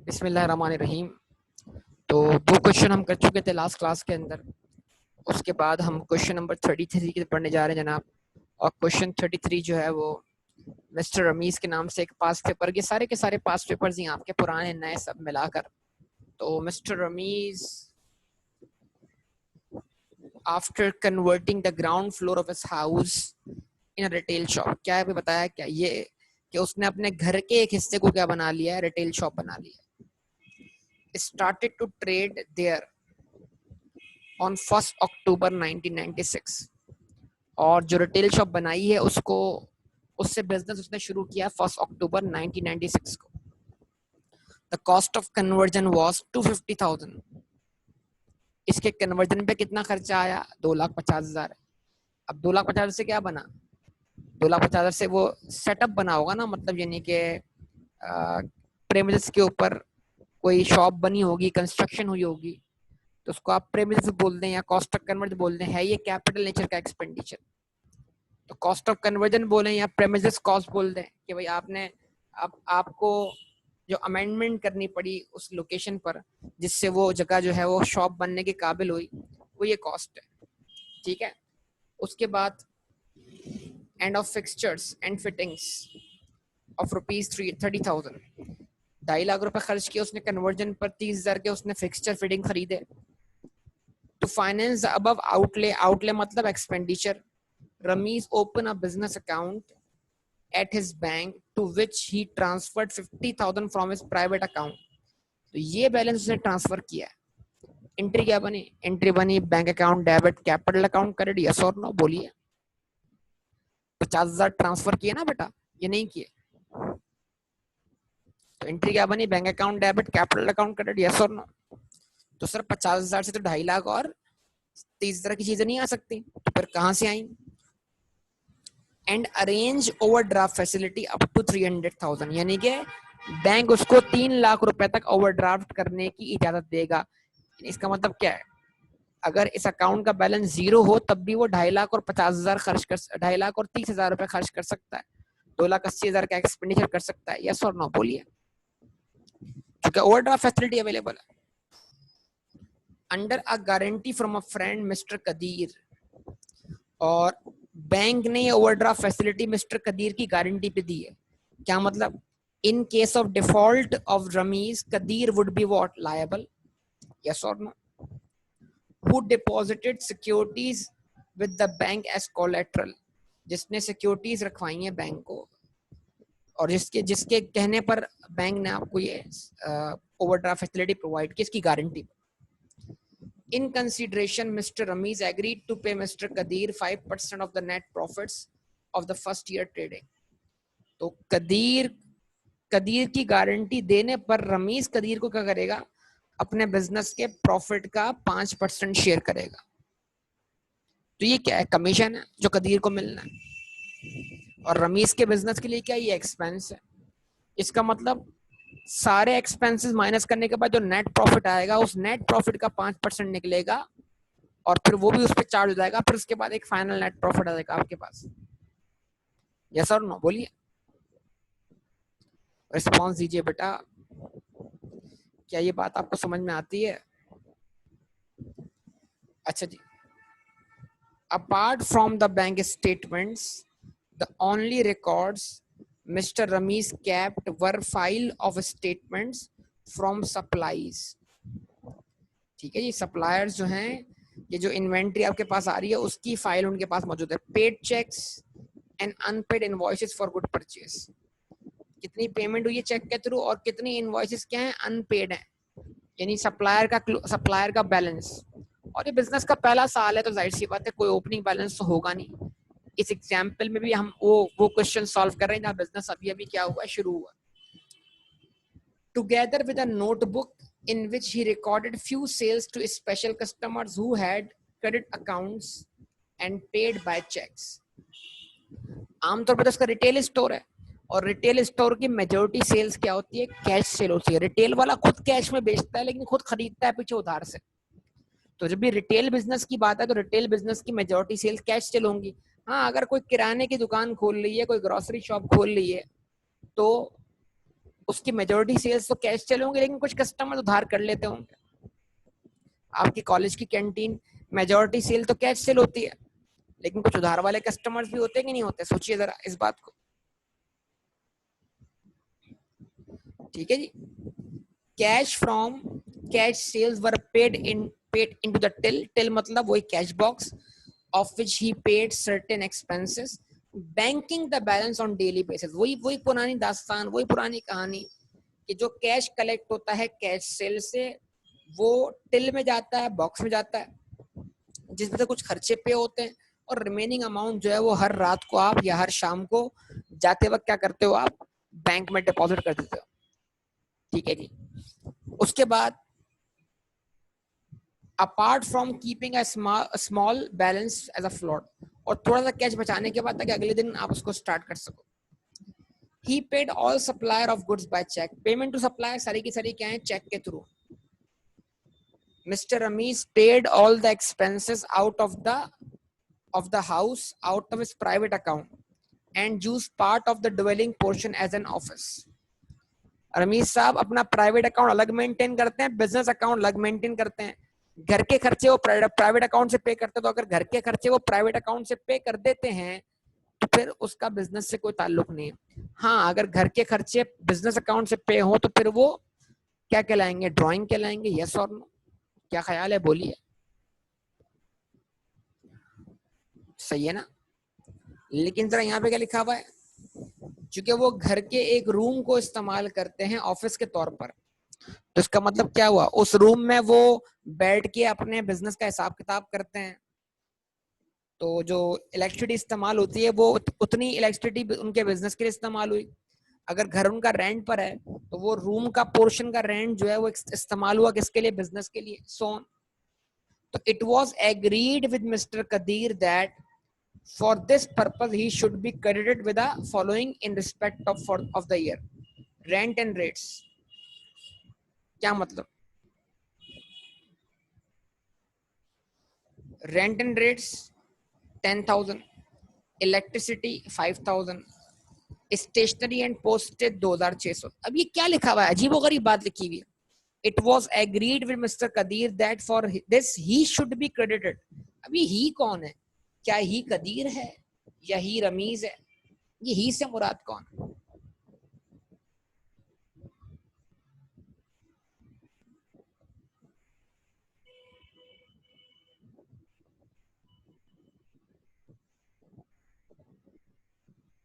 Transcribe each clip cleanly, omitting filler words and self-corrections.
बिस्मिल्लाहिर्रहमानिर्रहीम। तो दो क्वेश्चन हम कर चुके थे लास्ट क्लास के अंदर। उसके बाद हम क्वेश्चन नंबर 33 के पढ़ने जा रहे हैं जनाब। और क्वेश्चन 33 जो है वो मिस्टर रमीज के नाम से एक पास्ट पेपर, ये सारे के सारे पास्ट पेपर्स ही आपके पुराने नए सब मिलाकर। तो mister Ramiz after converting the ground floor of his house in a retail shop, क्या है बताया क्या ये कि उसने अपने घर के एक हिस्से को क्या बना लिया है, रिटेल शॉप बना लिया है। Started to trade there on 1st October 1996। और जो रिटेल शॉप बनाई है उसको उससे बिजनेस उसने शुरू किया 1 अक्टूबर 1996 को। The cost of conversion was 250,000। इसके कन्वर्जन पे कितना खर्चा आया? 2,50,000। अब 2,50,000 से क्या बना? 2,50,000 से वो सेटअप बना होगा ना, मतलब यानी कि प्रेमिसेस के ऊपर कोई शॉप बनी होगी, कंस्ट्रक्शन हुई होगी, तो उसको आप प्रेमिसेस बोल दें या कॉस्ट ऑफ कन्वर्जन बोल दें। है ये कैपिटल नेचर का एक्सपेंडिचर, तो कॉस्ट ऑफ कन्वर्जन बोलें या प्रेमिसेस कॉस्ट बोल दें कि भाई आपने आपको जो अमेंडमेंट करनी पड़ी उस लोकेशन पर जिससे वो जगह जो है वो शॉप बनने के काबिल हुई, वो ये कॉस्ट है। ठीक है। उसके बाद end of fixtures and fittings of ₹30,000। 2.5 lakh रुपए खर्च किए उसने कन्वर्जन पर। 30,000 के उसने फिक्सचर फिटिंग खरीदे। टू फाइनेंस अबव आउटले मतलब expenditure, Ramesh opened a business account at his bank to which he transferred 50,000 from his private account। तो ये बैलेंस उसने ट्रांसफर किया है। एंट्री क्या बनी? एंट्री बनी bank account debit capital account credit, yes और नो बोलिए। 50,000 ट्रांसफर किए ना बेटा, ये नहीं किए। तो एंट्री क्या बनी? Bank account debit capital account credit, yes और नो। तो सर 50,000 से तो 2.5 लाख और 30,000 की चीजें नहीं आ सकती, तो फिर कहां से आई? And arrange overdraft facility up to 300,000, यानी कि बैंक उसको 3 लाख रुपए तक ओवरड्राफ्ट करने की इजाजत देगा। इसका मतलब क्या है? अगर इस अकाउंट का बैलेंस 0 हो तब भी वो 2.5 लाख और 50,000 खर्च कर 2.5 लाख और 30,000 रुपए खर्च कर सकता है। 2,80,000 का एक्सपेंडिचर कर सकता है, यस और नो बोलिए। क्योंकि ओवरड्राफ्ट फैसिलिटी अवेलेबल है। Under a guarantee from a friend mister Qadir, और बैंक ने ओवरड्राफ्ट फैसिलिटी मिस्टर कदीर की गारंटी पे दी है। क्या मतलब? In case of default of Rameez, Qadir would be what liable, yes और no. Who deposited securities with the bank as collateral, जिसने securities रखवाई हैं बैंक को और जिसके जिसके कहने पर बैंक ने आपको ये ओवरड्राफ्ट फैसिलिटी प्रोवाइड की, इसकी guarantee. In consideration, Mr. Ramiz agreed to pay Mr. Kadir 5% of the net profits of the first year trading। तो कदीर की गारंटी देने पर रमीज कदीर को क्या करेगा? अपने बिजनेस के प्रॉफिट का 5% शेयर करेगा। तो ये क्या है? कमीशन है जो कदीर को मिलना है। और रमीज के बिजनेस के लिए क्या ये एक्सपेंस है। इसका मतलब सारे एक्सपेंसेस माइनस करने के बाद जो नेट प्रॉफिट आएगा उस नेट प्रॉफिट का 5% निकलेगा और फिर वो भी उस पर चार्ज हो जाएगा। फिर उसके बाद एक फाइनल नेट प्रॉफिट आ जाएगा आपके पास, यस और नो बोलिए। रिस्पॉन्स दीजिए बेटा, क्या ये बात आपको समझ में आती है? अच्छा जी। Apart from the bank statements, the only records mister Rameez kept were file of statements from supplies. ठीक है जी। सप्लायर्स जो हैं, ये जो इन्वेंट्री आपके पास आ रही है उसकी फाइल उनके पास मौजूद है। Paid cheques and unpaid invoices for good purchase, कितनी पेमेंट हुई है चेक के थ्रू और कितनी इनवॉइसेस क्या है? अनपेड है, यानी सप्लायर का बैलेंस। और ये बिजनेस का पहला साल है तो जाहिर सी बात है कोई ओपनिंग बैलेंस तो होगा नहीं। इस एग्जाम्पल में भी हम वो क्वेश्चन सॉल्व कर रहे हैं जहाँ बिजनेस अभी अभी क्या हुआ, शुरू हुआ। Together with a notebook in which he recorded few sales to special customers who had credit accounts and paid by checks। आमतौर पर तो इसका रिटेल स्टोर है और रिटेल स्टोर की मेजॉरिटी सेल्स क्या होती है? कैश सेल होती है। रिटेल वाला खुद कैश में बेचता है लेकिन खुद खरीदता है पीछे उधार से। तो जब भी रिटेल बिजनेस की बात है तो रिटेल बिजनेस की मेजॉरिटी सेल्स कैश सेल होंगी। हाँ, अगर कोई किराने की दुकान खोल ली है, कोई ग्रोसरी शॉप खोल ली है तो उसकी मेजोरिटी सेल्स तो कैश सेल होंगे, लेकिन कुछ कस्टमर उधार कर लेते होंगे। आपकी कॉलेज की कैंटीन मेजोरिटी सेल तो कैश सेल होती है, लेकिन कुछ उधार वाले कस्टमर्स भी होते हैं कि नहीं होते? सोचिए जरा इस बात को। ठीक है जी। Cash from cash sales were paid into the till मतलब वही cash box of which he paid certain expenses, banking the balance on daily basis। वही पुरानी दास्तान, वही पुरानी कहानी कि जो कैश कलेक्ट होता है कैश सेल से, वो टिल में जाता है, बॉक्स में जाता है, जिसमें से कुछ खर्चे पे होते हैं, और रिमेनिंग अमाउंट जो है वो हर रात को आप या हर शाम को जाते वक्त क्या करते हो, आप बैंक में डिपॉजिट कर देते हो। ठीक है जी। उसके बाद apart from keeping a small balance as a float, और थोड़ा सा कैश बचाने के बाद ताकि अगले दिन आप उसको स्टार्ट कर सको। He paid all supplier of goods by cheque. Payment to supplier सारी की सारी क्या है, चेक के थ्रू। Mister Ramiz paid all the expenses out of the house out of his private account and use part of the dwelling portion as an office. Rameez sahab अपना private account अलग maintain करते हैं, बिजनेस अकाउंट अलग मेंटेन करते हैं। घर के खर्चे वो प्राइवेट अकाउंट से पे करते हैं, तो अगर घर के खर्चे वो प्राइवेट अकाउंट से पे कर देते हैं तो फिर उसका बिजनेस से कोई ताल्लुक नहीं है। हाँ, अगर घर के खर्चे बिजनेस अकाउंट से पे हो तो फिर वो क्या कहलाएंगे, ड्राइंग कहलाएंगे। यस और नो, क्या ख्याल है, बोलिए। सही है ना? लेकिन जरा यहाँ पे क्या लिखा हुआ है, क्योंकि वो घर के एक रूम को इस्तेमाल करते हैं ऑफिस के तौर पर, तो इसका मतलब क्या हुआ, उस रूम में वो बैठ के अपने बिजनेस का हिसाब किताब करते हैं। तो जो इलेक्ट्रिसिटी इस्तेमाल होती है वो उतनी इलेक्ट्रिसिटी उनके बिजनेस के लिए इस्तेमाल हुई। अगर घर उनका रेंट पर है तो वो रूम का पोर्शन का रेंट जो है वो इस्तेमाल हुआ किसके लिए, बिजनेस के लिए। सो तो it was agreed with mister Qadir that for this purpose he should be credited with the following in respect of the year, rent and rates. क्या मतलब, rent and rates 10,000, electricity 5,000, stationery and postage 2,600। अब ये क्या लिखा हुआ है, अजीबोगरीब बात लिखी हुई है। It was agreed with mister Qadir that for this he should be credited. अब ये ही कौन है, क्या ही कदीर है या ही रमीज है? ये ही से मुराद कौन?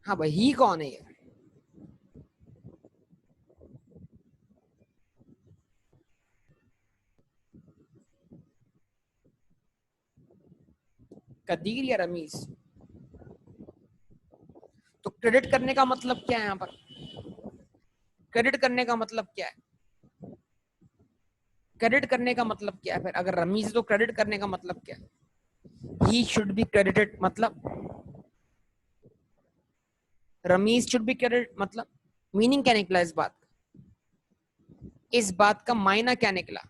हाँ भाई, ही कौन है ये? कदीर या रमीज? तो क्रेडिट करने का मतलब क्या है यहाँ पर, क्रेडिट करने का मतलब क्या है, क्रेडिट करने का मतलब क्या है? फिर अगर रमीज तो क्रेडिट करने का मतलब क्या है? ही शुड बी क्रेडिटेड मतलब, रमीज शुड बी क्रेडिट मतलब मीनिंग क्या निकला इस बात, इस बात का मायना क्या निकला?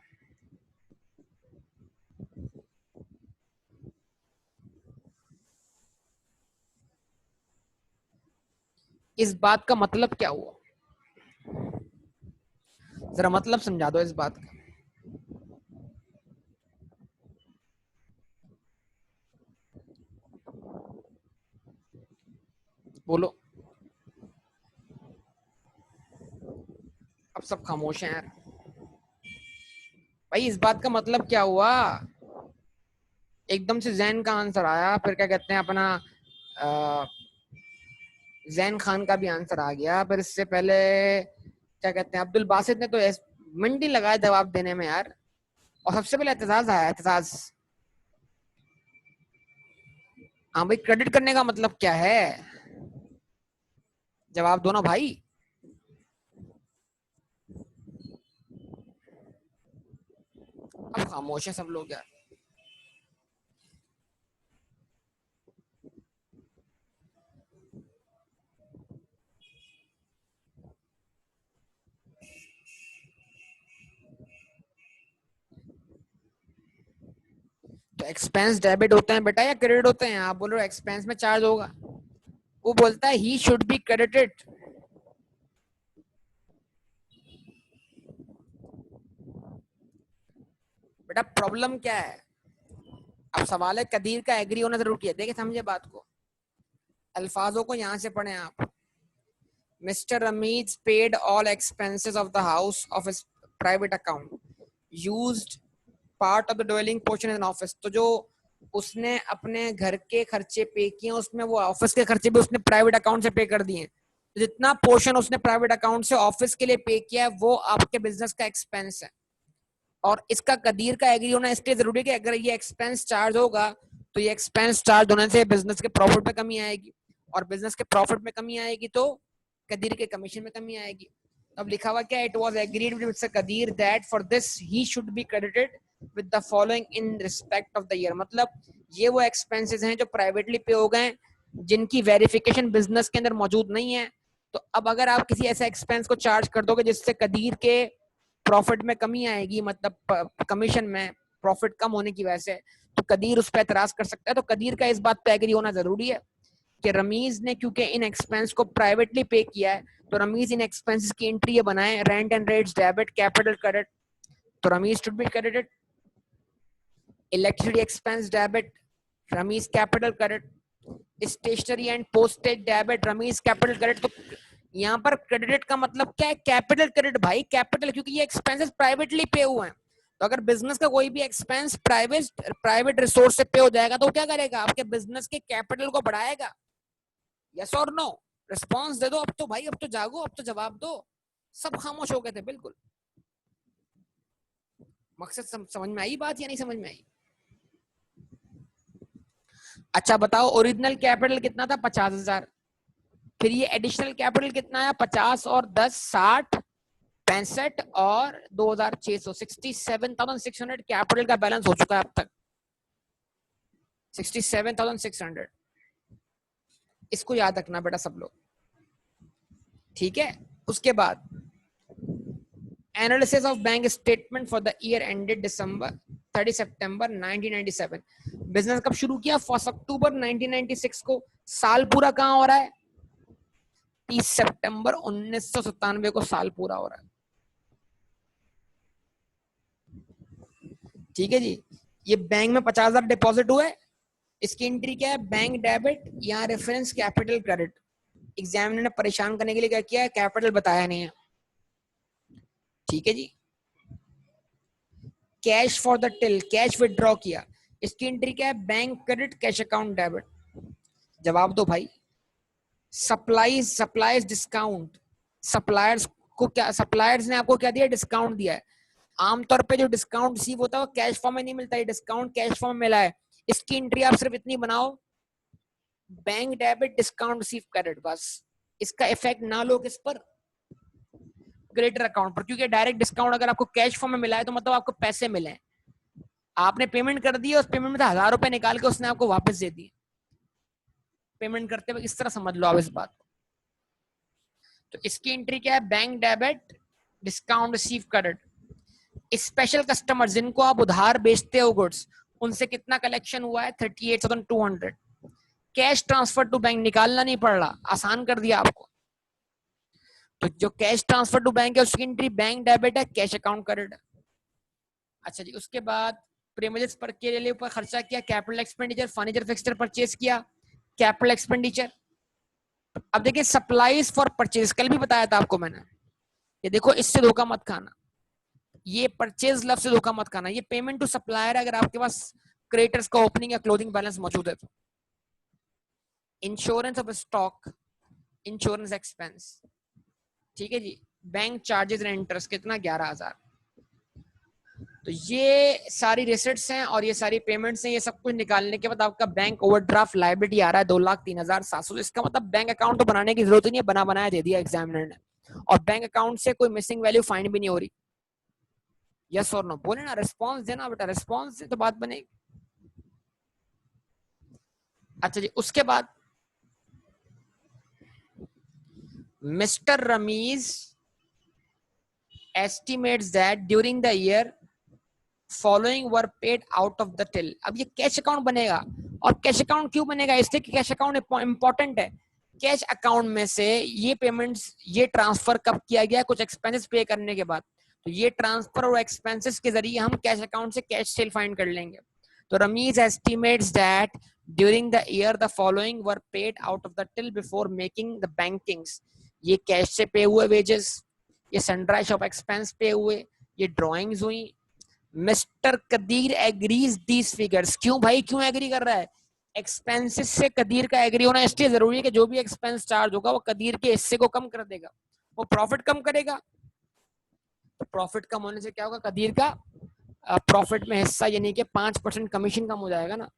इस बात का मतलब क्या हुआ, जरा मतलब समझा दो इस बात का। बोलो। अब सब खामोश हैं यार। भाई इस बात का मतलब क्या हुआ? एकदम से जैन का आंसर आया, फिर क्या कहते हैं अपना जैन खान का भी आंसर आ गया, फिर इससे पहले क्या कहते हैं अब्दुल बासित ने तो मिनट ही लगाया जवाब देने में यार। और सबसे पहले एतजाज आया, एतजाज। हाँ भाई, क्रेडिट करने का मतलब क्या है, जवाब दो ना भाई। अब खामोश है सब लोग यार। तो एक्सपेंस डेबिट होते हैं बेटा या क्रेडिट होते हैं? आप बोल रहे हो एक्सपेंस में चार्ज होगा, वो बोलता है ही शुड बी क्रेडिटेड। मेरा प्रॉब्लम क्या है, अब सवाल है कदीर का एग्री होना जरूरी है। देखिए समझे बात को, अल्फाजों को यहां से पढ़ें आप। Mister Ramiz paid all expenses of the house of his private account, used part of the dwelling portion in office. तो जो उसने अपने घर के खर्चे पे किए उसमें वो ऑफिस के खर्चे भी उसने प्राइवेट अकाउंट से पे कर दिए। तो जितना पोर्शन उसने प्राइवेट अकाउंट से ऑफिस के लिए पे किया है वो आपके बिजनेस का एक्सपेंस है। और इसका कदीर का एग्री होना इसलिए जरूरी है कि अगर ये एक्सपेंस चार्ज होगा तो ये एक्सपेंस चार्ज होने से बिजनेस के प्रॉफिट में कमी आएगी, और बिजनेस के प्रॉफिट में कमी आएगी तो कदीर के कमीशन में कमी आएगी। अब लिखा हुआ क्या, it was agreed with mister Qadir that for this he should be credited with the following in respect of the year. मतलब ये वो एक्सपेंसेस हैं जो प्राइवेटली पे हो गए, जिनकी वेरिफिकेशन बिजनेस के अंदर मौजूद नहीं है। तो अब अगर आप किसी ऐसे एक्सपेंस को चार्ज कर दोगे जिससे कदीर के प्रॉफिट में कमी आएगी, मतलब कमीशन में प्रॉफिट कम होने की वजह से, तो कदीर उस पर एतराज कर सकता है। तो कदीर का इस बात पे एग्री होना जरूरी है कि रमीज ने क्योंकि इन एक्सपेंस को प्राइवेटली पे किया है तो रमीज इन एक्सपेंसेस की एंट्री ये बनाए, rent and rates debit capital credit, तो Rameez should be credited. Electricity expense debit, Rameez capital credit. Stationery and postage debit, Rameez capital credit. तो यहाँ पर क्रेडिट का मतलब क्या है, कैपिटल क्रेडिट भाई, कैपिटल, क्योंकि ये एक्सपेंसेस प्राइवेटली पे हुए हैं। तो अगर बिजनेस का कोई भी एक्सपेंस प्राइवेट रिसोर्स से पे हो जाएगा तो क्या करेगा, आपके बिजनेस के कैपिटल को बढ़ाएगा। यस और नो, रिस्पॉन्स दे दो अब तो भाई, अब तो जागो, अब तो जवाब दो। सब खामोश हो गए थे बिल्कुल। मकसद समझ में आई बात या नहीं समझ में आई? अच्छा बताओ, ओरिजिनल कैपिटल कितना था, 50,000। फिर ये एडिशनल कैपिटल कितना है, 50 और 10 60 65 और 2,600 67,600 कैपिटल का बैलेंस हो चुका है अब तक, 67,600। इसको याद रखना बेटा सब लोग, ठीक है। उसके बाद analysis of bank statement for the year ended December 30 September 1997। Business कब शुरू किया, 1 अक्टूबर 1996 को। साल पूरा कहां हो रहा है, 30 सितंबर 1997 को साल पूरा हो रहा है। ठीक है जी। ये बैंक में 50,000 डिपॉजिट हुए, इसकी एंट्री क्या है, बैंक डेबिट, यहाँ रेफरेंस कैपिटल क्रेडिट। एग्जामिनर ने परेशान करने के लिए क्या किया है, कैपिटल बताया नहीं है। ठीक है जी। Cash for the till, cash withdraw किया, इसकी एंट्री क्या है, bank credit cash account debit. जवाब दो भाई। सप्लाईज डिस्काउंट, सप्लायर्स को क्या, सप्लायर्स ने आपको क्या दिया, डिस्काउंट दिया है। आमतौर पे जो डिस्काउंट रिसीव होता है वो कैश फॉर्म में नहीं मिलता है, डिस्काउंट कैश फॉर्म में मिला है। इसकी एंट्री आप सिर्फ इतनी बनाओ, bank debit discount receive credit, बस। इसका इफेक्ट ना लो किस पर, क्रेडिटर अकाउंट पर, क्योंकि डायरेक्ट डिस्काउंट अगर आपको कैश फॉर्म में मिला है तो मतलब आपको पैसे मिले, आपने पेमेंट कर दी, उस पेमेंट में से 1,000 रुपए निकाल के उसने आपको वापस दे दिए पेमेंट करते हुए। इस तरह समझ लो आप इस बात को। तो इसकी एंट्री क्या है, bank debit discount receive credit. Special customer जिनको आप उधार बेचते हो गुड्स, उनसे कितना कलेक्शन हुआ है, 38,200। कैश ट्रांसफर टू बैंक, निकालना नहीं पड़ रहा, आसान कर दिया आपको। तो जो कैश ट्रांसफर टू बैंक है उसकी एंट्री बैंक डेबिट है, कैश अकाउंट क्रेडिट है। अच्छा जी। उसके बाद प्रीमियस पर के लिए ऊपर खर्चा किया, capital expenditure, furniture fixture purchase किया, कैपिटल एक्सपेंडिचर। अब देखिए सप्लाईज फॉर परचेज, कल भी बताया था आपको मैंने, ये देखो इससे धोखा मत खाना, ये परचेज लफ्ज से धोखा मत खाना। ये पेमेंट टू सप्लायर है अगर आपके पास क्रेडिटर्स का ओपनिंग या क्लोजिंग बैलेंस मौजूद है तो। Insurance of stock, insurance expense, ठीक है जी। बैंक चार्जेस एंड इंटरेस्ट कितना, 11,000। तो ये सारी रिसिट्स हैं और ये सारी पेमेंट्स हैं। ये सब कुछ निकालने के बाद आपका बैंक ओवरड्राफ्ट लायबिलिटी आ रहा है 2,03,700। इसका मतलब बैंक अकाउंट तो बनाने की जरूरत ही नहीं है, बना बनाया दे दिया एग्जामिनर ने, और बैंक अकाउंट से कोई मिसिंग वैल्यू फाइंड भी नहीं हो रही। यस और नो बोले ना, रिस्पॉन्स देना बेटा, रिस्पॉन्स से तो बात बनेगी। अच्छा जी। उसके बाद mister Ramiz estimates that during the year following were paid out of the till। अब ये कैश अकाउंट बनेगा, और कैश अकाउंट क्यों बनेगा, इसलिए कि कैश अकाउंट इंपॉर्टेंट है। कैश अकाउंट में से ये पेमेंट्स, ये ट्रांसफर कब किया गया, कुछ एक्सपेंसेस पे करने के बाद, तो ये ट्रांसफर और एक्सपेंसेस के जरिए हम कैश अकाउंट से कैश सेल फाइंड कर लेंगे। तो Ramiz estimates that during the year the following were paid out of the till before making the bankings. ये कैश से पे हुए वेजेस, ये सनड्राई शॉप एक्सपेंस पे हुए, ये ड्राइंग्स हुई। Mister Qadir agrees these figures. क्यों भाई, क्यों एग्री कर रहा है? एक्सपेंसेस से कदीर का एग्री होना इसलिए जरूरी है कि जो भी एक्सपेंस चार्ज होगा वो कदीर के हिस्से को कम कर देगा, वो प्रॉफिट कम करेगा। तो प्रॉफिट कम होने से क्या होगा, कदीर का प्रॉफिट में हिस्सा यानी कि 5% कमीशन कम हो जाएगा ना।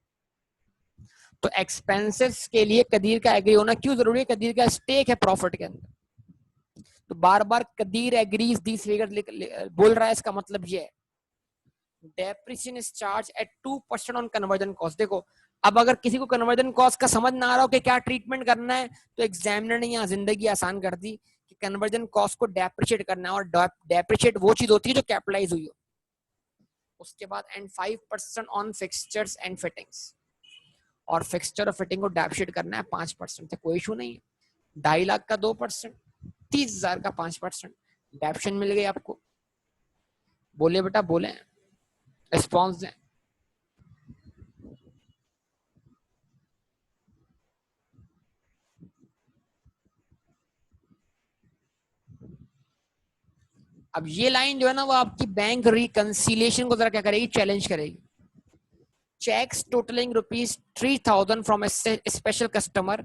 तो एक्सपेंसेस के लिए कदीर का एग्री होना क्यों जरूरी है? कदीर का स्टेक है प्रॉफिट के अंदर। तो बार बार कदीर एग्रीज दीज फिगर्स बोल रहा है, इसका मतलब ये है depreciation is charge at 2% on conversion cost. देखो अब अगर किसी को कन्वर्जन कॉस्ट का समझ ना आ रहा हो कि क्या ट्रीटमेंट करना है, तो एग्जामिनर ने यहाँ जिंदगी आसान कर दी कि कन्वर्जन कॉस्ट को डेप्रिशिएट करना है, और डेप्रिशिएट वो चीज होती है जो कैपिटलाइज हुई हो। उसके बाद and 5% on fixtures and fittings, और फिक्सचर और फिटिंग को डेप्रिशिएट करना है 5%। तो कोई इशू नहीं है। 2.5 लाख का 2%, 30,000 का 5%, डेप्शन मिल गई आपको। बोले बेटा बोले, रिस्पॉन्स दें। अब ये लाइन जो है ना वो आपकी बैंक रिकंसिलिएशन को जरा क्या करेगी, चैलेंज करेगी। Cheques totalling ₹3,000 from special customer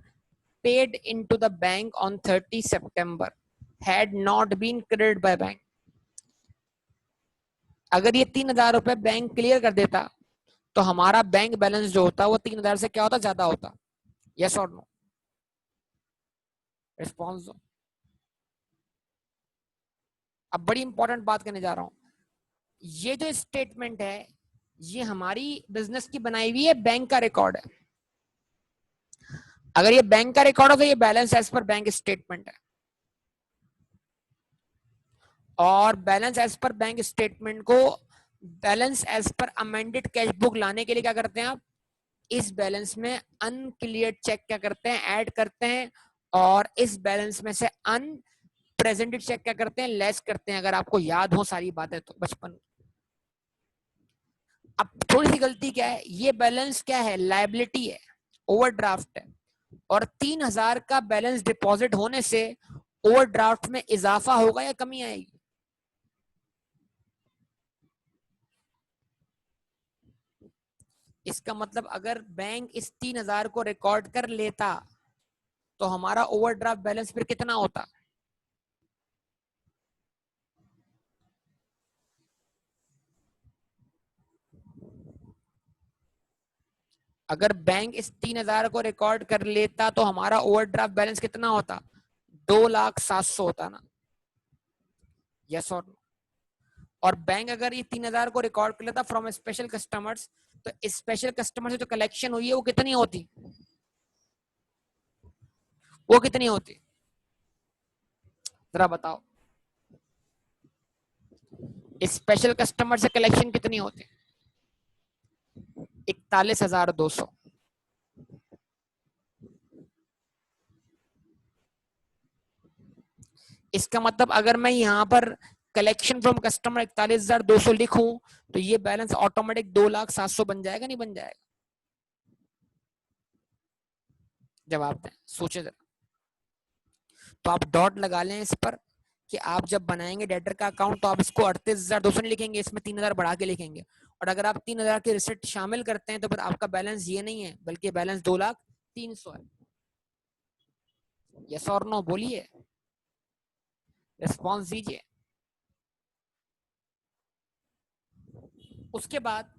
paid into the bank on 30 September had not been credited by bank. अगर ये 3,000 रुपए बैंक क्लियर कर देता तो हमारा बैंक बैलेंस जो होता वो 3,000 से क्या होता, ज्यादा होता। यस और नो, रिस्पॉन्स दो। अब बड़ी इंपॉर्टेंट बात करने जा रहा हूं। ये जो स्टेटमेंट है ये हमारी बिजनेस की बनाई हुई है, बैंक का रिकॉर्ड है। अगर ये बैंक का रिकॉर्ड हो तो ये balance as per bank statement है, और balance as per bank statement को balance as per amended cash book लाने के लिए क्या करते हैं आप, इस बैलेंस में अनक्लियर चेक क्या करते हैं, ऐड करते हैं, और इस बैलेंस में से अनप्रेजेंटेड चेक क्या करते हैं, लेस करते हैं। अगर आपको याद हो सारी बातें तो बचपन। अब थोड़ी सी गलती क्या है, ये बैलेंस क्या है, लायबिलिटी है, ओवरड्राफ्ट है, और 3,000 का बैलेंस डिपॉजिट होने से ओवरड्राफ्ट में इजाफा होगा या कमी आएगी? इसका मतलब अगर बैंक इस 3,000 को रिकॉर्ड कर लेता तो हमारा ओवरड्राफ्ट बैलेंस फिर कितना होता? अगर बैंक इस 3,000 को रिकॉर्ड कर लेता तो हमारा ओवरड्राफ्ट बैलेंस कितना होता? 2,07,000 होता ना। यस और नो? और बैंक अगर ये 3,000 को रिकॉर्ड कर लेता फ्रॉम स्पेशल कस्टमर्स, तो स्पेशल कस्टमर से जो कलेक्शन हुई है वो कितनी होती, वो कितनी होती, जरा बताओ। स्पेशल कस्टमर से कलेक्शन कितनी होती? 41,200। इसका मतलब अगर मैं यहाँ पर कलेक्शन फ्रॉम कस्टमर 41,200 लिखूं तो ये बैलेंस ऑटोमेटिक 2,07,000 बन जाएगा, नहीं बन जाएगा? जवाब दें, सोचे जरा। तो आप डॉट लगा लें इस पर कि आप जब बनाएंगे डेटर का अकाउंट तो आप इसको 38,200 नहीं लिखेंगे, इसमें 3,000 बढ़ा के लिखेंगे। और अगर आप 3,000 की रिसिप्ट शामिल करते हैं तो फिर आपका बैलेंस ये नहीं है बल्कि बैलेंस 2,03,000 है। यस और नो बोलिए, रिस्पॉन्स दीजिए। उसके बाद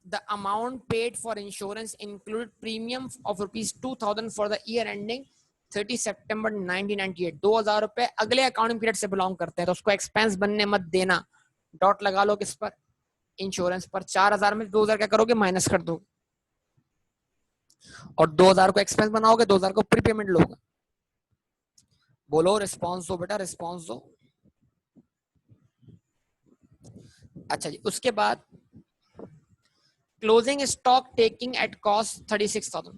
the amount paid for insurance include premium of ₹2,000 for the year ending 30 September 1998। 2,000 रुपए अगले अकाउंटिंग पीरियड से बिलोंग करते हैं तो उसको एक्सपेंस बनने मत देना। डॉट लगा लो किस पर, इंश्योरेंस पर। 4,000 में 2,000 क्या करोगे, माइनस कर दो, और 2,000 को एक्सपेंस बनाओगे, 2,000 को प्रीपेमेंट लोगे। बोलो, रिस्पॉन्स दो बेटा, रिस्पॉन्स दो। अच्छा जी, उसके बाद closing stock taking at cost 36,000।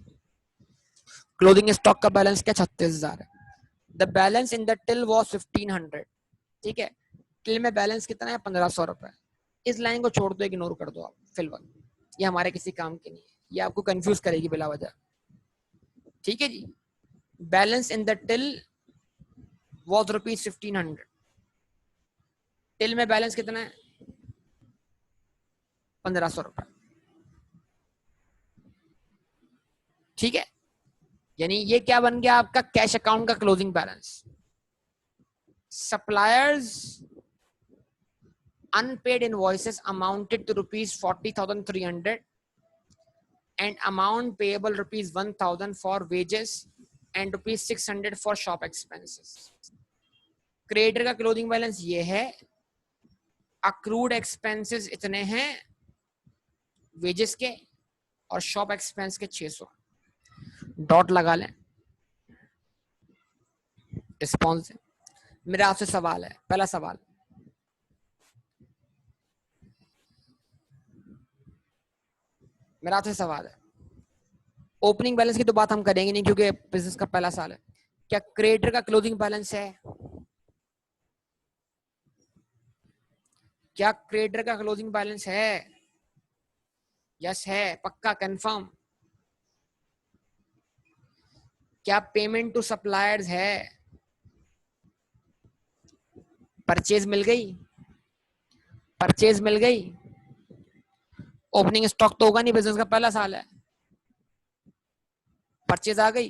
Closing stock का बैलेंस क्या, 36,000 है। The balance in the till was 1,500। ठीक है, टिल में बैलेंस कितना है? 1500 रुपए। इस लाइन को छोड़ दो, इग्नोर कर दो आप फिल वक्त, ये हमारे किसी काम की नहीं है, ये आपको कंफ्यूज करेगी बिला वजह। ठीक है जी। Balance in the till was ₹1500। Till में बैलेंस कितना है? 1500 रुपए। ठीक है, यानी ये क्या बन गया आपका? कैश अकाउंट का closing balance. Suppliers unpaid invoices amounted to ₹40,300 and amount payable ₹1,000 for wages and ₹600 for shop expenses. Creditor का क्लोजिंग बैलेंस ये है, अक्रूड एक्सपेंसेस इतने हैं वेजेस के और शॉप एक्सपेंस के 600। डॉट लगा लें। रिस्पॉन्स मेरा आपसे सवाल है, पहला सवाल, मेरा आपसे सवाल है, ओपनिंग बैलेंस की तो बात हम करेंगे नहीं क्योंकि बिजनेस का पहला साल है। क्या क्रेडिटर का क्लोजिंग बैलेंस है? क्या क्रेडिटर का क्लोजिंग बैलेंस है? यस है, पक्का कंफर्म। क्या पेमेंट टू सप्लायर्स है? परचेज मिल गई? परचेज मिल गई? ओपनिंग स्टॉक तो होगा नहीं, बिजनेस का पहला साल है। परचेज आ गई,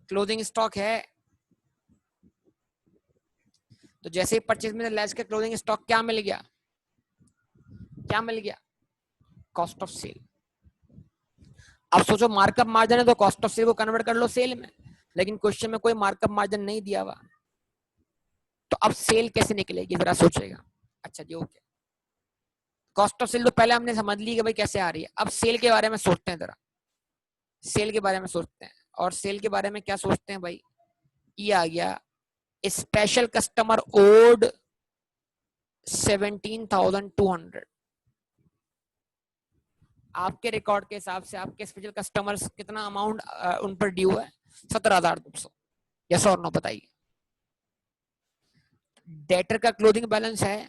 क्लोजिंग स्टॉक है। तो जैसे ही परचेज में लेस के क्लोजिंग स्टॉक क्या मिल गया? क्या मिल गया? Cost of sale. अब सोचो मार्कअप मार्जिन है तो कॉस्ट ऑफ सेल को कन्वर्ट कर लो सेल में, लेकिन क्वेश्चन में कोई मार्कअप मार्जिन नहीं दिया हुआ, तो अब सेल कैसे निकलेगी जरा सोचेगा। अच्छा जी, ओके, कॉस्ट ऑफ सेल तो पहले हमने समझ ली कि भाई कैसे आ रही है, अब सेल के बारे में सोचते हैं जरा। सेल के बारे में सोचते हैं, और सेल के बारे में क्या सोचते हैं भाई? ये आ गया, स्पेशल कस्टमर ओड 17,200। आपके रिकॉर्ड के हिसाब से आपके स्पेशल कस्टमर्स कितना अमाउंट उन पर ड्यू है? 17,200। यस और नो बताइए। डेटर का क्लोजिंग बैलेंस है,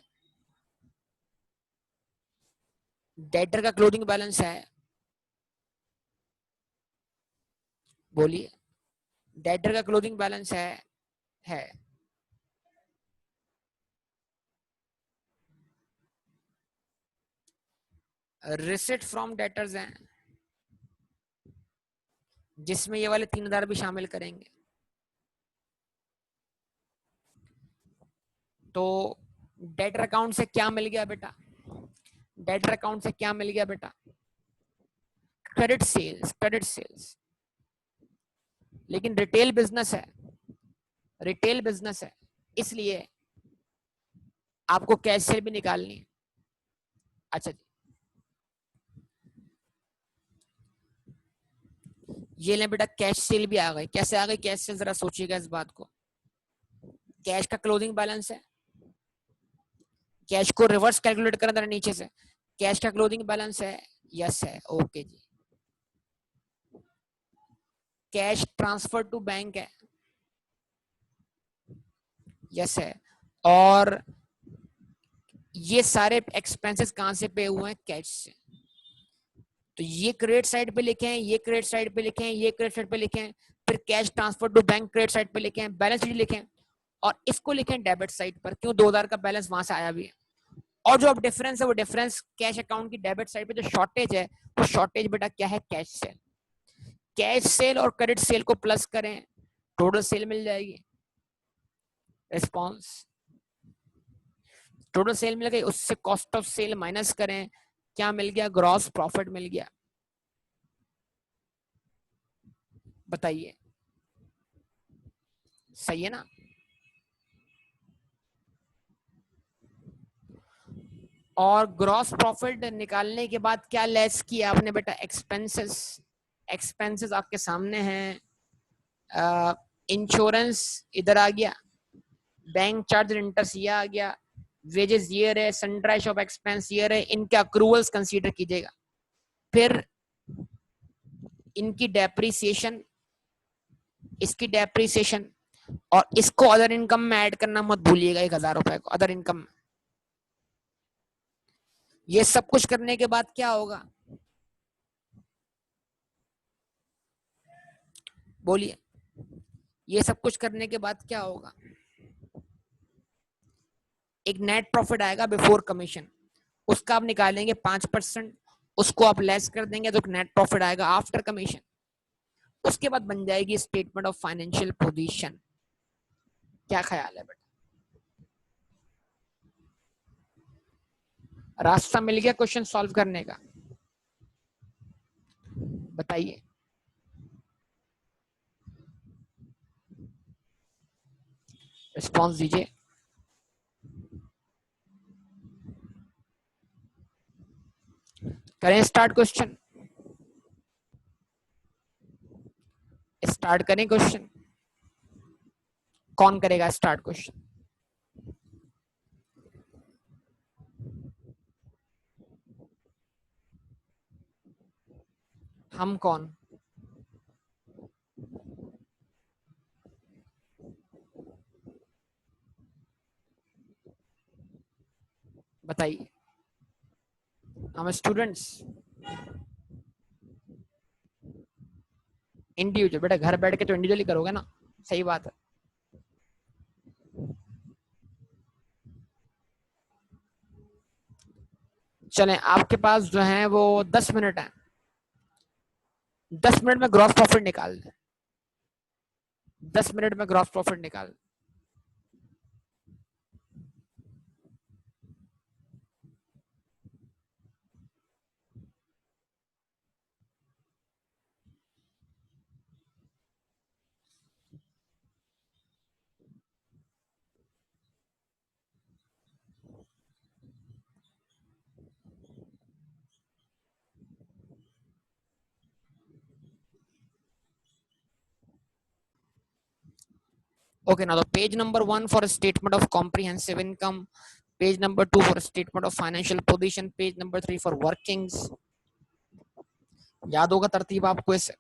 डेटर का क्लोजिंग बैलेंस है, बोलिए। डेटर का क्लोजिंग बैलेंस है रिसिट फ्रॉम डेटर्स हैं, जिसमें ये वाले 3,000 भी शामिल करेंगे। तो डेटर अकाउंट से क्या मिल गया बेटा? डेटर अकाउंट से क्या मिल गया बेटा? Credit sales, credit sales. लेकिन रिटेल बिजनेस है, रिटेल बिजनेस है, इसलिए आपको कैश सेल भी निकालनी है। अच्छा जी, ये ले बेटा, कैश सेल भी आ गई। कैसे आ गई कैश सेल? जरा सोचिएगा इस बात को। कैश का क्लोजिंग बैलेंस है, कैश को रिवर्स कैलकुलेट करना जरा नीचे से। कैश का क्लोजिंग बैलेंस है, यस है, ओके जी। कैश ट्रांसफर टू बैंक है, यस है। और ये सारे एक्सपेंसेस कहां से पे हुए हैं? कैश से। तो ये क्रेडिट साइड पे लिखे हैं, ये क्रेडिट साइड पे लिखे हैं, ये क्रेडिट साइड पे लिखे हैं, फिर cash transfer to bank credit side पे लिखे हैं, बैलेंस शीट लिखे हैं, और इसको लिखे हैं डेबिट साइड पर। क्यों? 2,000 का बैलेंस वहां से आया भी है। और जो अब डिफरेंस है, वो डिफरेंस कैश अकाउंट की डेबिट साइड पे जो शॉर्टेज है, वो शॉर्टेज बेटा क्या है? Cash cell. कैश सेल और क्रेडिट सेल को प्लस करें, टोटल सेल मिल जाएगी। रिस्पॉन्स, टोटल सेल मिल गई, उससे कॉस्ट ऑफ सेल माइनस करें, क्या मिल गया? ग्रॉस प्रॉफिट मिल गया। बताइए, सही है ना? और ग्रॉस प्रॉफिट निकालने के बाद क्या लेस किया आपने बेटा? एक्सपेंसेस। एक्सपेंसेस आपके सामने हैं। इंश्योरेंस इधर आ गया, बैंक चार्ज इंटरेस्ट ये आ गया, वेजेस ये रहे, सनड्राई शॉप एक्सपेंस ये रहे, इनके अक्रूवल्स कंसीडर कीजिएगा। फिर इनकी डेप्रिसिएशन, इसकी डेप्रिसिएशन, और इसको अदर इनकम में ऐड करना मत भूलिएगा, 1,000 रुपए को अदर इनकम। ये सब कुछ करने के बाद क्या होगा, बोलिए, ये सब कुछ करने के बाद क्या होगा, एक नेट प्रॉफिट आएगा बिफोर कमीशन, उसका आप निकालेंगे 5%, उसको आप लेस कर देंगे तो नेट प्रॉफिट आएगा आफ्टर कमीशन। उसके बाद बन जाएगी स्टेटमेंट ऑफ फाइनेंशियल पोजीशन। क्या ख्याल है बेटा, रास्ता मिल गया क्वेश्चन सॉल्व करने का? बताइए। रिस्पॉन्स दीजिए। करें स्टार्ट क्वेश्चन, स्टार्ट करें क्वेश्चन। कौन करेगा स्टार्ट क्वेश्चन? हम कौन? बताइए। हम स्टूडेंट्स। इंडिविजुअल बेटा, घर बैठ के तो इंडिविजुअली करोगे ना, सही बात है। चलें, आपके पास जो है वो 10 मिनट है, 10 मिनट में ग्रॉस प्रॉफिट निकाल दें, 10 मिनट में ग्रॉस प्रॉफिट निकाल। Okay, now the page number 1 for a statement of comprehensive income, page number 2 for a statement of financial position, page number 3 for workings। याद होगा तरतीब आपको इसे?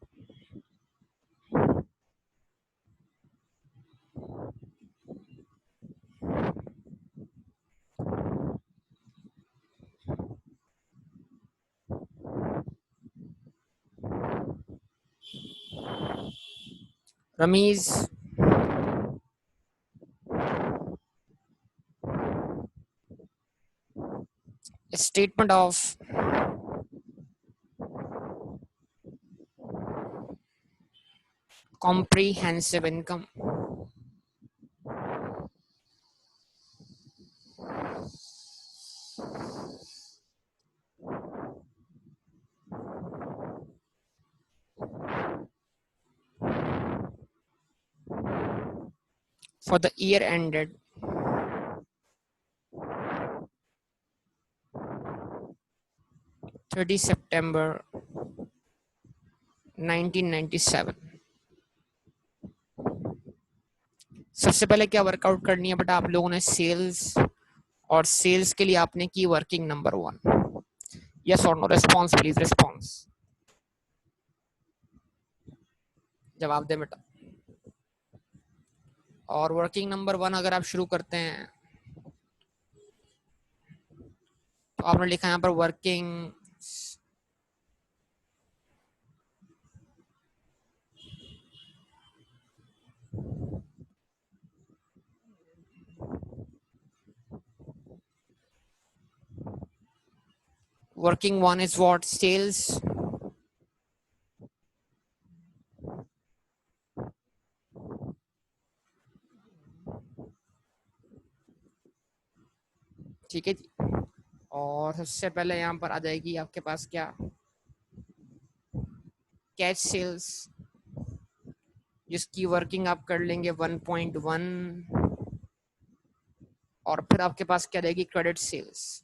Ramiz, statement of comprehensive income, for the year ended 30 September 1997। सबसे पहले क्या workout करनी है बेटा आप लोगों ने? सेल्स, और सेल्स के लिए आपने की वर्किंग नंबर 1। यस और नो? रिस्पॉन्स प्लीज, रिस्पॉन्स, जवाब दे बेटा। और वर्किंग नंबर 1 अगर आप शुरू करते हैं तो आपने लिखा यहाँ पर working working 1 is what? Sales, ठीक है जी। और सबसे पहले यहाँ पर आ जाएगी आपके पास क्या? कैश सेल्स, जिसकी वर्किंग आप कर लेंगे 1.1, और फिर आपके पास क्या रहेगी? क्रेडिट सेल्स,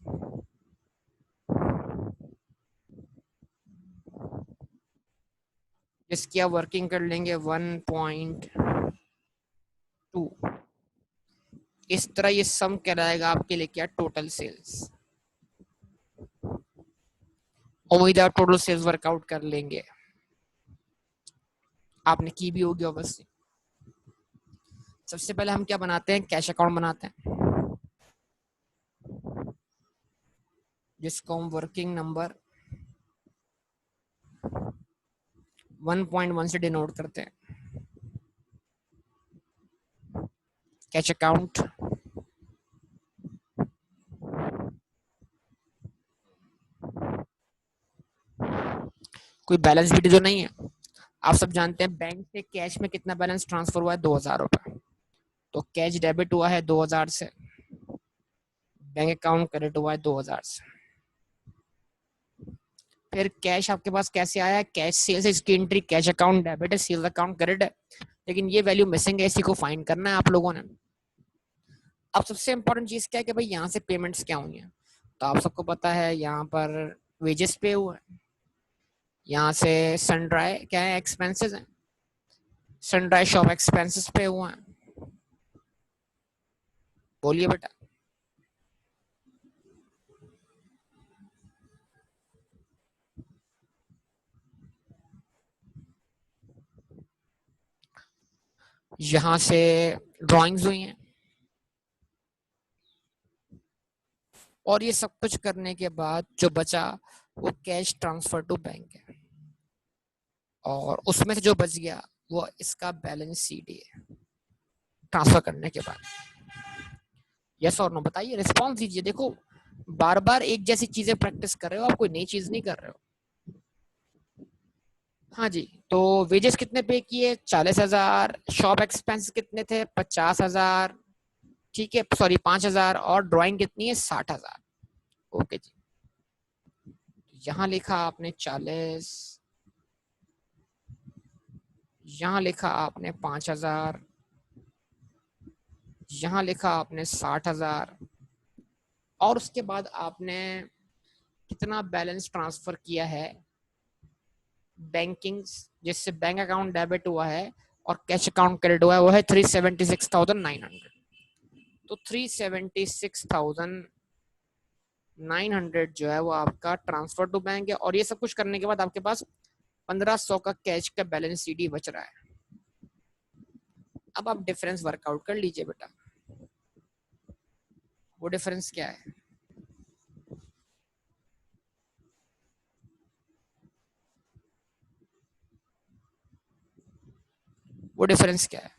जिसकी आप वर्किंग कर लेंगे 1.2। इस तरह ये सम कहलाएगा आपके लिए क्या? Total sales. उम्मीद है आप टोटल सेल्स वर्कआउट कर लेंगे, आपने की भी होगी ऑब्वियसली। सबसे पहले हम क्या बनाते हैं, कैश अकाउंट बनाते हैं, जिसको हम वर्किंग नंबर 1.1 से डिनोट करते हैं। कैश अकाउंट कोई बैलेंस शीट जो नहीं है। आप सब जानते हैं बैंक से कैश में कितना बैलेंस ट्रांसफर हुआ है, 2000 रुपए। तो कैश डेबिट हुआ है 2000 से, बैंक अकाउंट क्रेडिट हुआ है 2000 से। फिर कैश आपके पास कैसे आया, कैश सेल्स है, इसकी एंट्री कैश अकाउंट डेबिट है, सेल्स अकाउंट क्रेडिट है, लेकिन ये वैल्यू मिसिंग है, इसी को फाइंड करना है आप लोगों ने। अब सबसे इंपॉर्टेंट चीज क्या है कि भाई यहाँ से पेमेंट्स क्या हुई है। तो आप सबको पता है यहाँ पर वेजेस पे हुआ है, यहाँ से सनड्राई क्या है, एक्सपेंसेस है, सनड्राई शॉप एक्सपेंसेस पे हुआ है। बोलिए बेटा। यहाँ से ड्राइंग्स हुई हैं, और ये सब कुछ करने के बाद जो बचा वो कैश ट्रांसफर टू बैंक है, और उसमें से जो बच गया वो इसका बैलेंस सीडी है ट्रांसफर करने के बाद। यस और नो बताइए, रिस्पॉन्स दीजिए। देखो बार बार एक जैसी चीजें प्रैक्टिस कर रहे हो आप, कोई नई चीज नहीं कर रहे हो। हाँ जी। तो वेजेस कितने पे किए, 40,000। शॉप एक्सपेंस कितने थे, 50,000। ठीक है, सॉरी 5,000। और ड्राइंग कितनी है, 60,000। ओके जी। यहाँ लिखा आपने 40, यहाँ लिखा आपने 5,000, यहाँ लिखा आपने 60,000, और उसके बाद आपने कितना बैलेंस ट्रांसफर किया है बैंकिंग, जिससे बैंक अकाउंट डेबिट हुआ है और कैश अकाउंट क्रेडिट हुआ है, वो है 376,900। तो 376,900 जो है वो आपका ट्रांसफर टू बैंक है, और ये सब कुछ करने के बाद आपके पास 1500 का कैश का बैलेंस सीडी बच रहा है। अब आप डिफरेंस वर्कआउट कर लीजिए बेटा, वो डिफरेंस क्या है। वो डिफरेंस क्या है,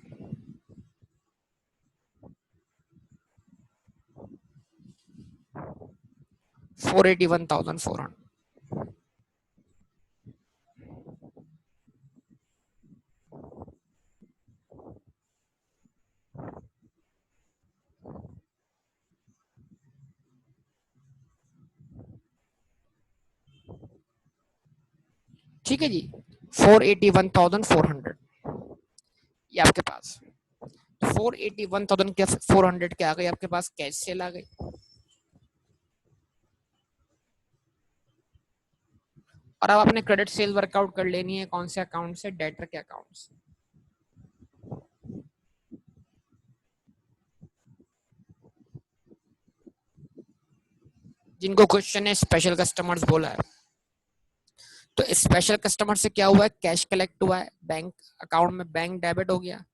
481,400। ठीक है जी, 481,400 ये आपके पास। 481,400 के आ गई आपके पास, कैश सेल आ गई। और अब आपने क्रेडिट सेल वर्कआउट कर लेनी है, कौन से अकाउंट से, डेटर के अकाउंट से। जिनको क्वेश्चन है स्पेशल कस्टमर्स बोला है, तो स्पेशल कस्टमर से क्या हुआ है, कैश कलेक्ट हुआ है, बैंक अकाउंट में बैंक डेबिट हो गया,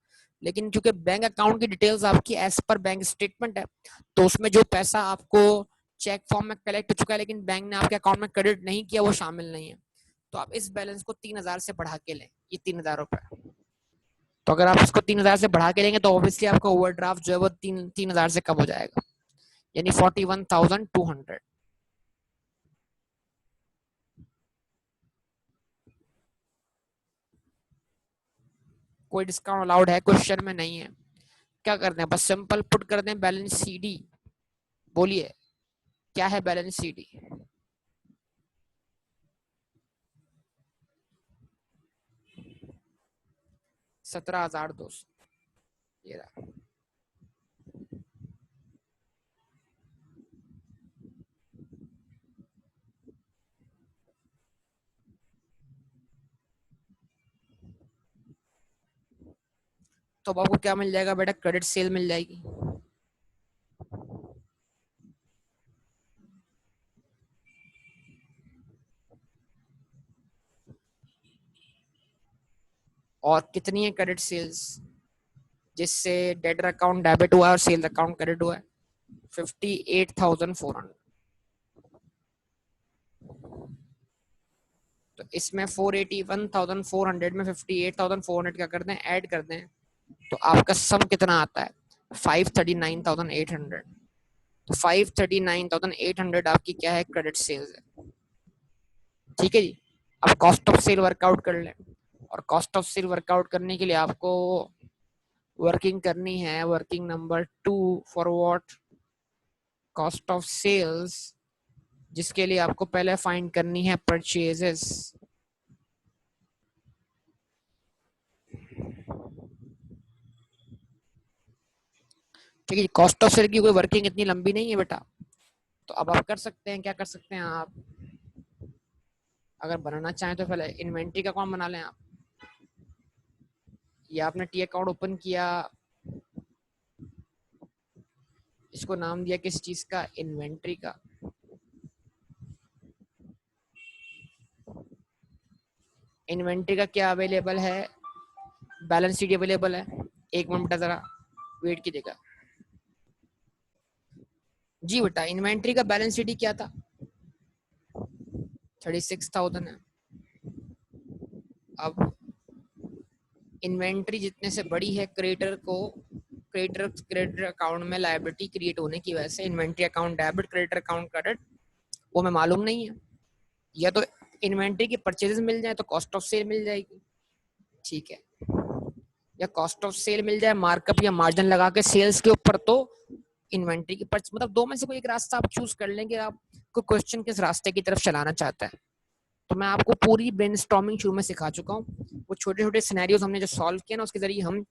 लेकिन क्योंकि बैंक अकाउंट की डिटेल्स आपकी एज पर बैंक स्टेटमेंट है, तो उसमें जो पैसा आपको चेक फॉर्म में कलेक्ट हो चुका है लेकिन बैंक ने आपके अकाउंट में क्रेडिट नहीं किया, वो शामिल नहीं है। तो आप इस बैलेंस को 3,000 से बढ़ा के लें, ये 3,000 रुपए। तो अगर आप इसको 3,000 से बढ़ा के लेंगे तो ऑब्वियसली आपका ओवरड्राफ्ट जो है वो 3,000 से कम हो जाएगा, यानी 41,200। कोई डिस्काउंट अलाउड है क्वेश्चन में, नहीं है। क्या करते हैं, बस सिंपल पुट कर दें बैलेंस सीडी। बोलिए क्या है बैलेंस सीडी। 17,200 ये रहा। तो अब आपको क्या मिल जाएगा बेटा, क्रेडिट सेल मिल जाएगी। और कितनी है क्रेडिट सेल्स, जिससे डेटर अकाउंट डेबिट हुआ है और सेल्स अकाउंट क्रेडिट हुआ है 58,400। तो इसमें 481,400 में 58,400 क्या करते हैं, ऐड करते हैं, तो आपका सम कितना आता है 539,800। तो 539,800 आपकी क्या है, क्रेडिट सेल्स है। ठीक है जी। अब कॉस्ट ऑफ सेल वर्कआउट कर लें, और कॉस्ट ऑफ सेल वर्कआउट करने के लिए आपको वर्किंग करनी है, working number 2 for what, cost of sales, जिसके लिए आपको पहले फाइंड करनी है परचेजेस। ठीक है, कॉस्ट ऑफ सेल की कोई वर्किंग इतनी लंबी नहीं है बेटा, तो अब आप कर सकते हैं, क्या कर सकते हैं आप, अगर बनाना चाहें तो पहले इन्वेंट्री का अकाउंट बना लें आप, या आपने टी अकाउंट ओपन किया, इसको नाम दिया किस चीज का, इन्वेंट्री का। इन्वेंट्री का क्या अवेलेबल है, बैलेंस शीट अवेलेबल है, एक मिनट जरा वेट कीजिएगा। जी बेटा, इन्वेंट्री का बैलेंस शीट क्या था, 36,000 है। अब इन्वेंट्री जितने से बड़ी है, क्रेडिटर अकाउंट में लायबिलिटी क्रिएट होने की वजह से inventory account debit, creditor account credit, वो हमें मालूम नहीं है। या तो इन्वेंट्री की परचेजेस मिल जाए तो कॉस्ट ऑफ सेल मिल जाएगी, ठीक है, या कॉस्ट ऑफ सेल मिल जाए मार्कअप या मार्जिन लगा के सेल्स के ऊपर, तो इन्वेंट्री की मतलब दो में से कोई एक रास्ता आप चूज कर लेंगे, आपको क्वेश्चन किस रास्ते की तरफ चलाना चाहता है। तो मैं आपको पूरी ब्रेनस्टॉर्मिंग शुरू में सिखा चुका हूँ, वो छोटे छोटे सिनेरियोज हमने जो सॉल्व किए ना, उसके जरिए हम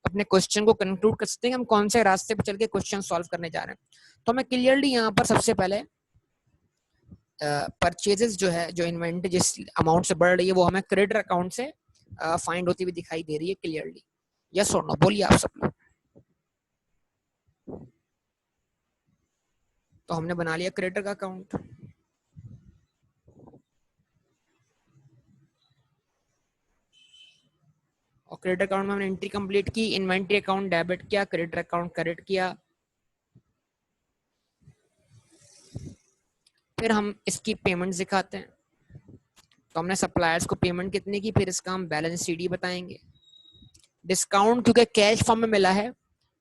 अपने क्वेश्चन को कंक्लूड कर सकते हैं हम कौन से रास्ते पर चल के क्वेश्चन सॉल्व करने जा रहे हैं। तो हमें क्लियरली यहाँ पर सबसे पहले परचेजेस जो है, जो इन्वेंट्री जिस अमाउंट से बढ़ रही है, वो हमें क्रेडिटर अकाउंट से फाइंड होती हुई दिखाई दे रही है क्लियरली। यस और नो बोलिए आप सब लोग। तो हमने बना लिया क्रेडिटर का अकाउंट, और क्रेडिटर अकाउंट में हमने एंट्री कंप्लीट की, इन्वेंट्री अकाउंट डेबिट किया, क्रेडिटर अकाउंट क्रेडिट किया। फिर हम इसकी पेमेंट दिखाते हैं, तो हमने सप्लायर्स को पेमेंट कितनी की, फिर इसका हम बैलेंस शीट बताएंगे। डिस्काउंट क्योंकि कैश फॉर्म में मिला है,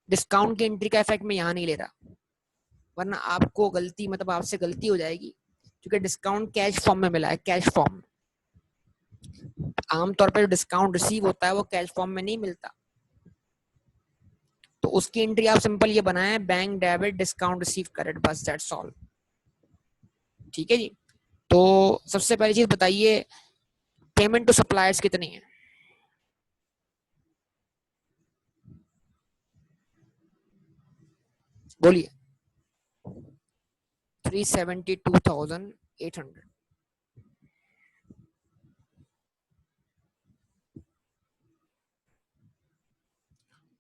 डिस्काउंट की एंट्री का इफेक्ट मैं यहाँ नहीं ले रहा, वरना आपको गलती, मतलब आपसे गलती हो जाएगी, क्योंकि डिस्काउंट कैश फॉर्म में मिला है, कैश फॉर्म। आमतौर पर जो डिस्काउंट रिसीव होता है वो कैश फॉर्म में नहीं मिलता, तो उसकी एंट्री आप सिंपल ये बनाए, bank debit discount receive credit, बस दैट्स ऑल। ठीक है जी। तो सबसे पहली चीज बताइए, पेमेंट टू सप्लायर्स कितनी है, बोलिए। 372,800।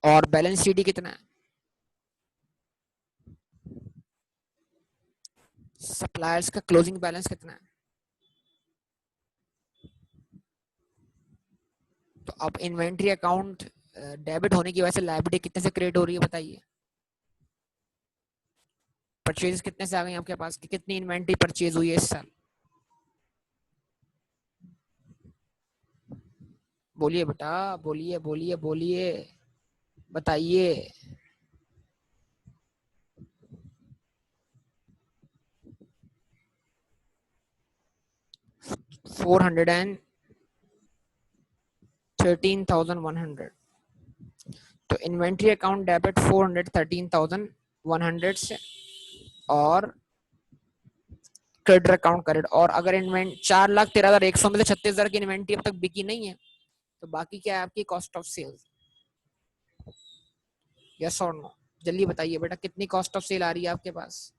और बैलेंस शीट कितना है, सप्लायर्स का क्लोजिंग बैलेंस कितना है। तो अब इन्वेंट्री अकाउंट डेबिट होने की वजह से लायबिलिटी कितने से क्रिएट हो रही है बताइए। परचेज कितने से आ गई आपके पास, कि कितनी इन्वेंट्री परचेज हुई है इस साल, बोलिए बेटा, बोलिए बोलिए बोलिए, बताइए। 413,100। तो इन्वेंट्री अकाउंट डेबिट 413,100 से, और क्रेडिटर अकाउंट क्रेडिट। और अगर इन्वेंट 4,13,100 में से 36,000 की इन्वेंट्री अब तक बिकी नहीं है, तो बाकी क्या है आपकी कॉस्ट ऑफ सेल्स। यस और नो, जल्दी बताइए बेटा, कितनी कॉस्ट ऑफ सेल आ रही है आपके पास,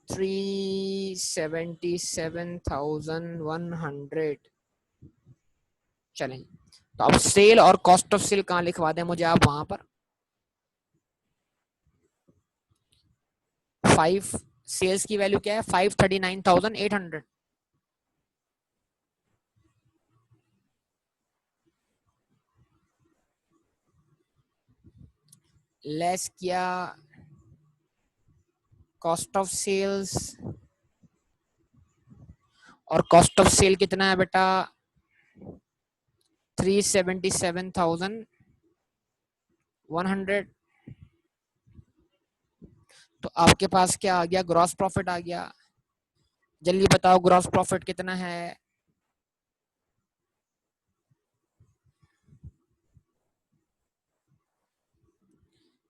377,100। चलें, तो अब सेल और कॉस्ट ऑफ सेल कहाँ लिखवा दें मुझे आप, वहां पर 5, सेल्स की वैल्यू क्या है 539,800, लेस किया कॉस्ट ऑफ सेल्स, और कॉस्ट ऑफ सेल कितना है बेटा 377,100। तो आपके पास क्या आ गया, ग्रॉस प्रॉफिट आ गया। जल्दी बताओ ग्रॉस प्रॉफिट कितना है।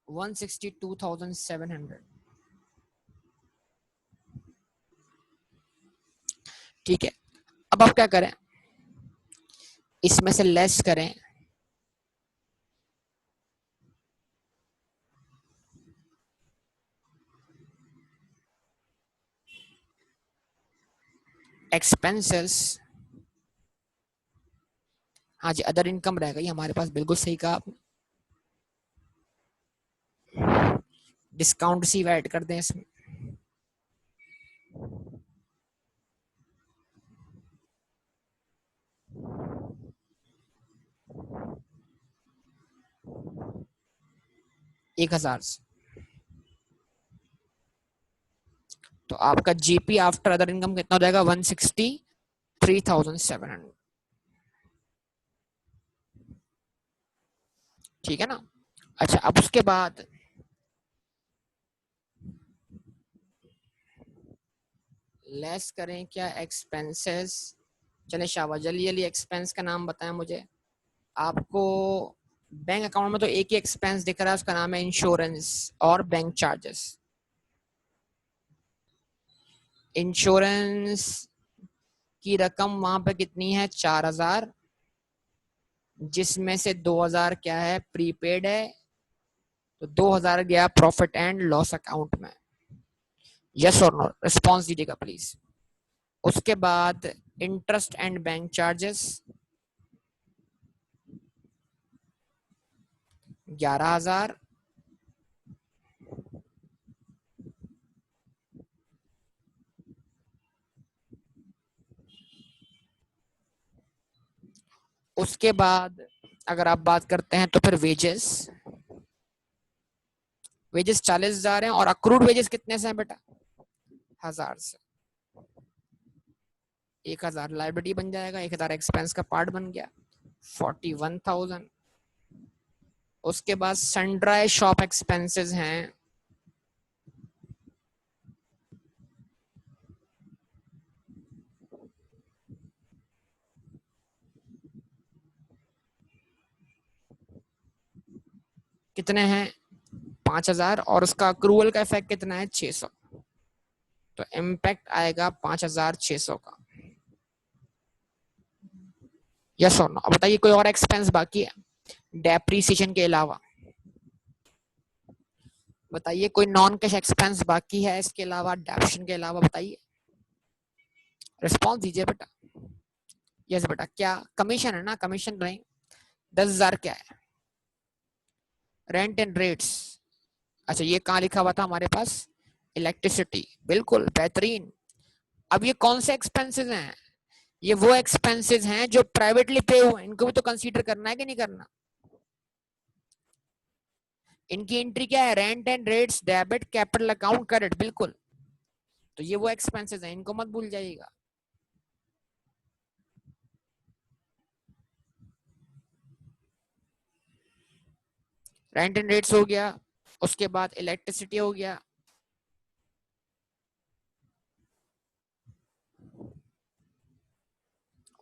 162,700। ठीक है, अब आप क्या करें, इसमें से लेस करें एक्सपेंसेस। हाँ जी, अदर इनकम रहेगा ये हमारे पास, बिल्कुल सही कहा आपने। डिस्काउंट सी ऐड कर दें इसमें। एक हजार से, तो आपका जीपी आफ्टर अदर इनकम कितना हो जाएगा 163,700। ठीक है ना। अच्छा, अब उसके बाद लेस करें क्या एक्सपेंसेस। चले शाबाश, जल्दी जल्दी एक्सपेंस का नाम बताएं मुझे। आपको बैंक अकाउंट में तो एक ही एक्सपेंस दिख रहा है, उसका नाम है इंश्योरेंस और बैंक चार्जेस। इंश्योरेंस की रकम वहां पे कितनी है 4,000, जिसमें से 2,000 क्या है प्रीपेड है, तो 2,000 गया प्रॉफिट एंड लॉस अकाउंट में। यस और नो रिस्पॉन्स दीजिएगा प्लीज। उसके बाद इंटरेस्ट एंड बैंक चार्जेस 11,000। उसके बाद अगर आप बात करते हैं तो फिर वेजेस, वेजेस 40,000 है, और अक्रूड वेजेस कितने से हैं बेटा 1,000 से। 1,000 लाइबिलिटी बन जाएगा, 1,000 एक्सपेंस का पार्ट बन गया 41,000। उसके बाद सनड्राई शॉप एक्सपेंसेस हैं कितने हैं 5,000, और उसका अक्रूवल का इफेक्ट कितना है 600, तो इम्पैक्ट आएगा 5,600 का। यस और नो। अब बताइए कोई और एक्सपेंस बाकी है डेप्रीसिएशन के अलावा। बताइए कोई नॉन कैश एक्सपेंस बाकी है इसके अलावा, डेप्शन के अलावा, बताइए। रिस्पॉन्स दीजिए बेटा। यस बेटा, क्या कमीशन है ना, कमीशन नहीं। 10,000 क्या है रेंट एंड रेट्स। अच्छा, ये कहाँ लिखा हुआ था हमारे पास, इलेक्ट्रिसिटी, बिल्कुल बेहतरीन। अब ये कौन से एक्सपेंसेस हैं, ये वो एक्सपेंसेस हैं जो प्राइवेटली पे हुए, इनको भी तो कंसीडर करना है कि नहीं करना। इनकी एंट्री क्या है, rent and rates debit capital account credit, बिल्कुल। तो ये वो एक्सपेंसेस हैं, इनको मत भूल जाइएगा। रेंट एंड रेट्स हो गया, उसके बाद इलेक्ट्रिसिटी हो गया,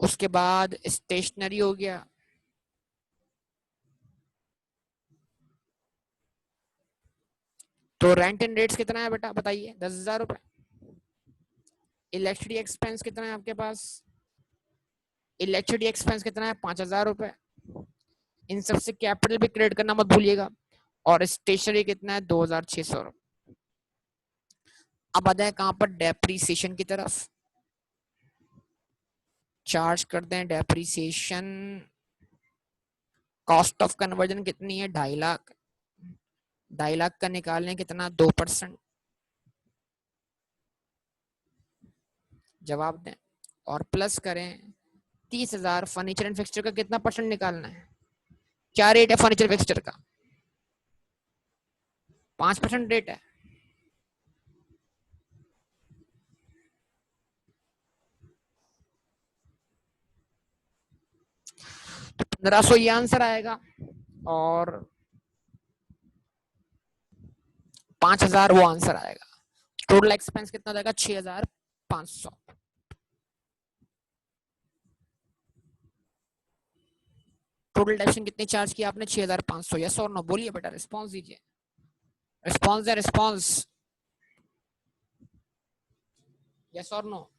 उसके बाद स्टेशनरी हो गया, तो रेंट एंड रेट्स कितना है बेटा बताइए 10,000 रुपए। इलेक्ट्रिसिटी एक्सपेंस कितना है आपके पास, इलेक्ट्रिसिटी एक्सपेंस कितना है 5,000 रुपए। इन सबसे कैपिटल भी क्रेडिट करना मत भूलिएगा, और स्टेशनरी कितना है 2,600। अब आ जाए कहां पर, डेप्रीसिएशन की तरफ। चार्ज कर दें डेप्रीसिएशन, कॉस्ट ऑफ कन्वर्जन कितनी है 2.5 लाख, 2.5 लाख का निकालने कितना 2%, जवाब दें। और प्लस करें 30,000 फर्नीचर एंड फिक्सचर का कितना परसेंट निकालना है, क्या रेट है फर्नीचर फिक्सचर का। 5% रेट है। तो 1500 ये आंसर आएगा और 5000 वो आंसर आएगा। टोटल एक्सपेंस कितना जाएगा? 6500। टोटल डेबिशन कितनी चार्ज किया आपने? 6500। यस और नो बोलिए बेटा, रिस्पॉन्स दीजिए। रिस्पॉन्स है, रिस्पॉन्स। यस और नो।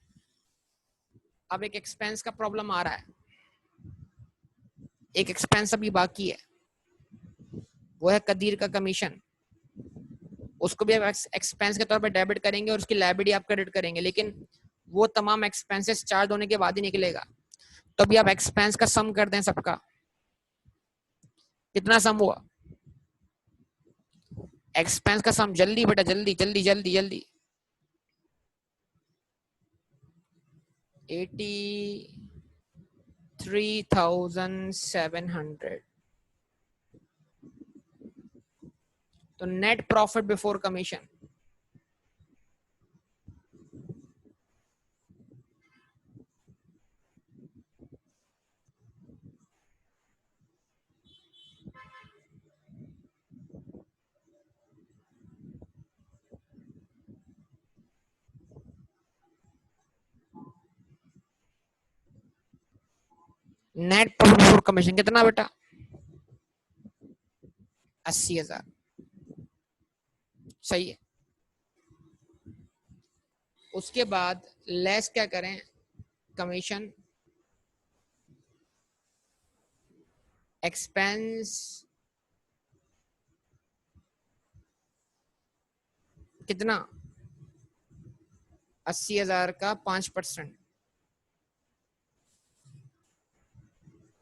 अब एक एक्सपेंस का प्रॉब्लम आ रहा है, एक एक्सपेंस अभी बाकी है, वो है कदीर का कमीशन। उसको भी आप एक्सपेंस के तौर पे डेबिट करेंगे और उसकी लायबिलिटी आप क्रेडिट करेंगे, लेकिन वो तमाम एक्सपेंसेस चार्ज होने के बाद ही निकलेगा। तो अभी आप एक्सपेंस का सम कर दें सबका। कितना सम हुआ? एक्सपेंस का सम जल्दी बेटा, जल्दी जल्दी जल्दी जल्दी। 83,700। तो net profit before commission net profit before commission कितना बेटा? 80,000। सही है। उसके बाद लेस क्या करें? कमीशन एक्सपेंस कितना? 80,000 का 5%,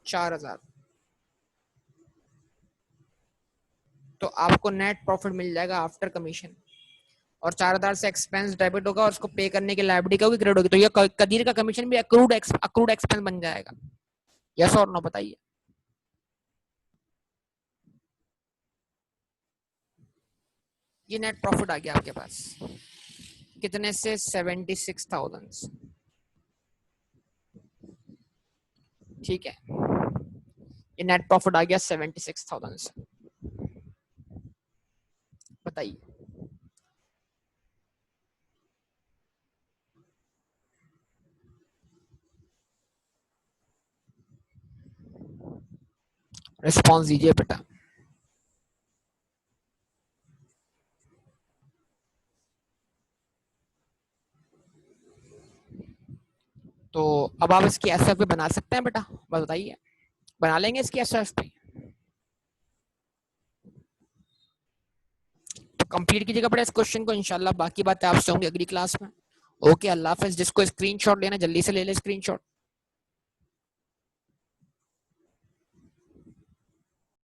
4,000। तो आपको नेट प्रॉफिट मिल जाएगा आफ्टर कमीशन। और 4,000 से एक्सपेंस डेबिट होगा और उसको पे करने की लायबिलिटी होगी, क्रेडिट होगी। तो ये कदीर का कमीशन भी अक्रूड एक्सपेंस बन जाएगा। यस और नो बताइए। ये नेट प्रॉफिट आ गया आपके पास कितने से? 76,000। ठीक है, ये नेट प्रॉफिट आ गया 76,000 से। बताइए। रिस्पॉन्स दीजिए बेटा। तो अब आप इसकी एसएफ बना सकते हैं बेटा? बस बताइए, बना लेंगे इसकी एसएफ? तो कंप्लीट कीजिएगा बेटा इस क्वेश्चन को। इंशाल्लाह बाकी बातें आपसे होंगी अगली क्लास में। ओके, अल्लाह हाफिज। जिसको स्क्रीनशॉट लेना जल्दी से ले ले स्क्रीनशॉट।